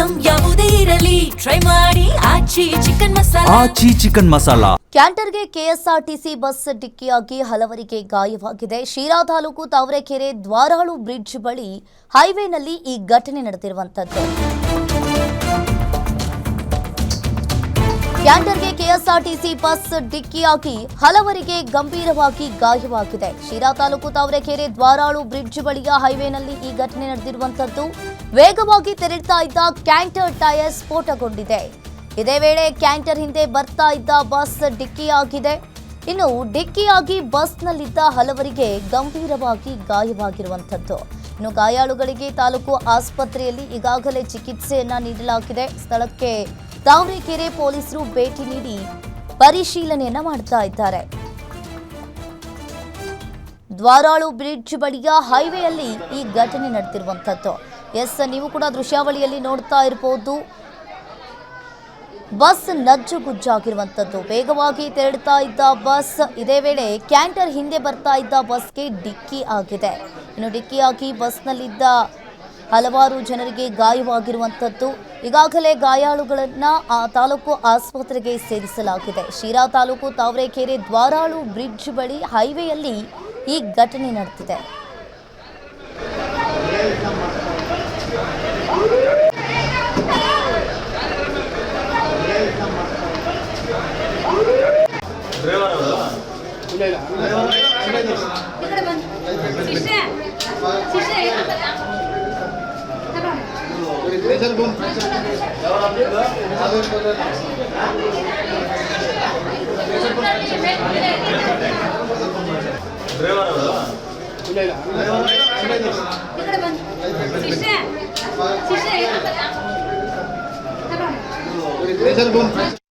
Item ಯಾವುದೇ ಇರಲಿ try ಮಾಡಿ ಆಚಿ ಚಿಕನ್ ಮಸಾಲಾ. ಕ್ಯಾಂಟರ್ಗೆ ಕೆಎಸ್ಆರ್ಟಿಸಿ ಬಸ್ ಡಿಕ್ಕಿಯಾಗಿ ಹಲವರಿಗೆ ಗಾಯವಾಗಿದೆ. ಶಿರಾ ತಾಲೂಕು ತಾವರೆಕೆರೆ ದ್ವಾರಾಳು ಬ್ರಿಡ್ಜ್ ಬಳಿ ಹೈವೇನಲ್ಲಿ ಈ ಘಟನೆ ನಡೆದಿರುವಂತದ್ದು. ಕ್ಯಾಂಟರ್ಗೆ ಕೆಎಸ್ಆರ್ಟಿಸಿ ಬಸ್ ಡಿಕ್ಕಿಯಾಗಿ ಹಲವರಿಗೆ ಗಂಭೀರವಾಗಿ ಗಾಯವಾಗಿದೆ. ಶಿರಾ ತಾಲೂಕು ತಾವರೆಕೆರೆ ದ್ವಾರಾಳು ಬ್ರಿಡ್ಜ್ ಬಳಿಯ ಹೈವೇನಲ್ಲಿ ಈ ಘಟನೆ ನಡೆದಿರುವಂತದ್ದು. ವೇಗವಾಗಿ ತೆರಳುತ್ತಾ ಇದ್ದ ಕ್ಯಾಂಟರ್ ಟೈರ್ ಸ್ಫೋಟಗೊಂಡಿದೆ. ಇದೇ ವೇಳೆ ಕ್ಯಾಂಟರ್ ಹಿಂದೆ ಬರ್ತಾ ಇದ್ದ ಬಸ್ ಡಿಕ್ಕಿಯಾಗಿದೆ. ಇನ್ನು ಡಿಕ್ಕಿಯಾಗಿ ಬಸ್ನಲ್ಲಿದ್ದ ಹಲವರಿಗೆ ಗಂಭೀರವಾಗಿ ಗಾಯವಾಗಿರುವಂತದ್ದು. ಇನ್ನು ಗಾಯಾಳುಗಳಿಗೆ ತಾಲೂಕು ಆಸ್ಪತ್ರೆಯಲ್ಲಿ ಈಗಾಗಲೇ ಚಿಕಿತ್ಸೆಯನ್ನ ನೀಡಲಾಗಿದೆ. ಸ್ಥಳಕ್ಕೆ ತಾವರೆಕೆರೆ ಪೊಲೀಸರು ಭೇಟಿ ನೀಡಿ ಪರಿಶೀಲನೆಯನ್ನ ಮಾಡ್ತಾ ಇದ್ದಾರೆ. ದ್ವಾರಾಳು ಬ್ರಿಡ್ಜ್ ಬಳಿಯ ಹೈವೇಯಲ್ಲಿ ಈ ಘಟನೆ ನಡೆದಿರುವಂತದ್ದು. ನೀವು ಕೂಡ ದೃಶ್ಯಾವಳಿಯಲ್ಲಿ ನೋಡ್ತಾ ಇರಬಹುದು. ಬಸ್ ನಜ್ಜುಗುಜ್ಜಾಗಿರುವಂತದ್ದು. ವೇಗವಾಗಿ ತೆರಳುತ್ತಾ ಇದ್ದ ಬಸ್ ಇದೇ ವೇಳೆ ಕ್ಯಾಂಟರ್ ಹಿಂದೆ ಬರ್ತಾ ಇದ್ದ ಬಸ್ಗೆ ಡಿಕ್ಕಿ ಆಗಿದೆ. ಇನ್ನು ಡಿಕ್ಕಿಯಾಗಿ ಬಸ್ನಲ್ಲಿದ್ದ ಹಲವಾರು ಜನರಿಗೆ ಗಾಯವಾಗಿರುವಂತದ್ದು. ಈಗಾಗಲೇ ಗಾಯಾಳುಗಳನ್ನ ತಾಲೂಕು ಆಸ್ಪತ್ರೆಗೆ ಸೇರಿಸಲಾಗಿದೆ. ಶಿರಾ ತಾಲೂಕು ತಾವರೆಕೆರೆ ದ್ವಾರಾಳು ಬ್ರಿಡ್ಜ್ ಬಳಿ ಹೈವೇಯಲ್ಲಿ ಈ ಘಟನೆ ನಡೆದಿದೆ.